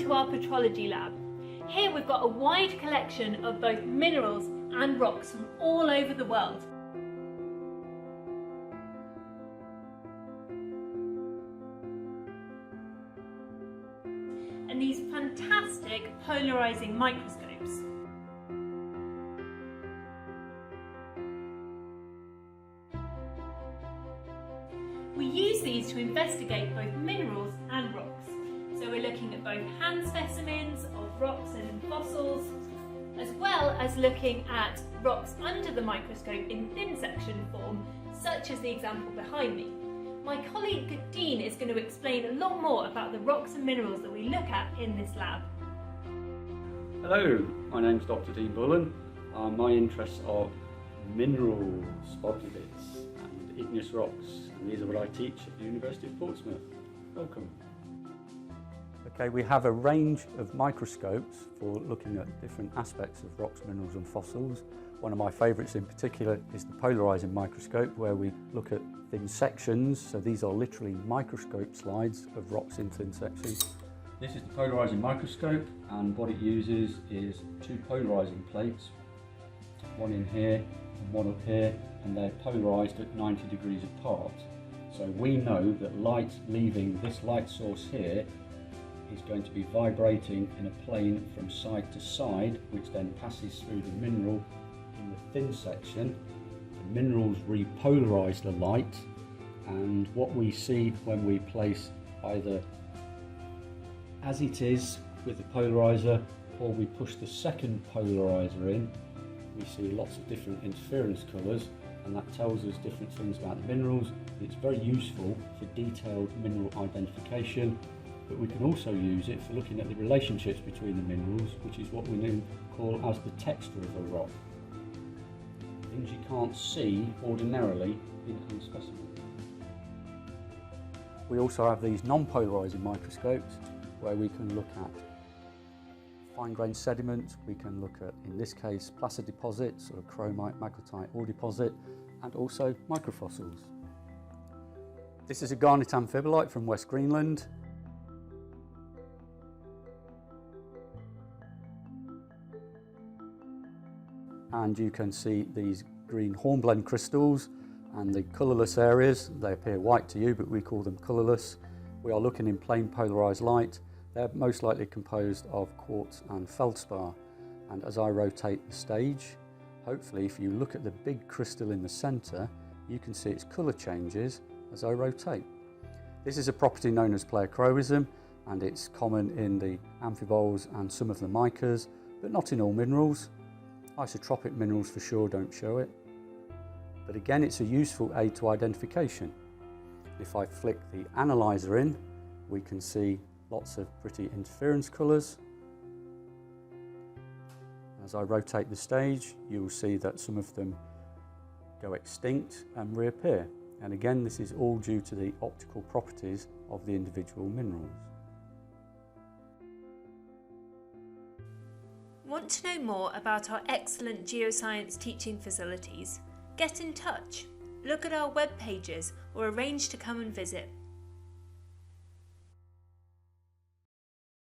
to our petrology lab. Here we've got a wide collection of both minerals and rocks from all over the world. And these fantastic polarising microscopes. We use these to investigate both minerals and rocks. So we're looking at both hand specimens of rocks and fossils, as well as looking at rocks under the microscope in thin section form, such as the example behind me. My colleague Dean is going to explain a lot more about the rocks and minerals that we look at in this lab. Hello, my name's Dr. Dean Bullen. My interests are minerals, spotuliths and igneous rocks, and these are what I teach at the University of Portsmouth. Welcome. Okay, we have a range of microscopes for looking at different aspects of rocks, minerals and fossils. One of my favourites in particular is the polarising microscope, where we look at thin sections. So these are literally microscope slides of rocks in thin sections. This is the polarising microscope, and what it uses is two polarising plates, one in here and one up here, and they're polarised at 90 degrees apart. So we know that light leaving this light source here is going to be vibrating in a plane from side to side, which then passes through the mineral in the thin section. The minerals repolarise the light, and what we see when we place either as it is with the polarizer, or we push the second polarizer in, we see lots of different interference colours, and that tells us different things about the minerals. It's very useful for detailed mineral identification, but we can also use it for looking at the relationships between the minerals, which is what we now call as the texture of a rock. Things you can't see ordinarily in a specimen. We also have these non-polarising microscopes where we can look at fine-grained sediment, we can look at, in this case, placer deposits or chromite, magnetite ore deposit, and also microfossils. This is a garnet amphibolite from West Greenland. And you can see these green hornblende crystals and the colourless areas. They appear white to you, but we call them colourless. We are looking in plain polarised light. They're most likely composed of quartz and feldspar. And as I rotate the stage, hopefully if you look at the big crystal in the centre, you can see its colour changes as I rotate. This is a property known as pleochroism, and it's common in the amphiboles and some of the micas, but not in all minerals. Isotropic minerals for sure don't show it. But again, it's a useful aid to identification. If I flick the analyzer in, we can see lots of pretty interference colours. As I rotate the stage, you will see that some of them go extinct and reappear. And again, this is all due to the optical properties of the individual minerals. Want to know more about our excellent geoscience teaching facilities? Get in touch, look at our web pages or arrange to come and visit.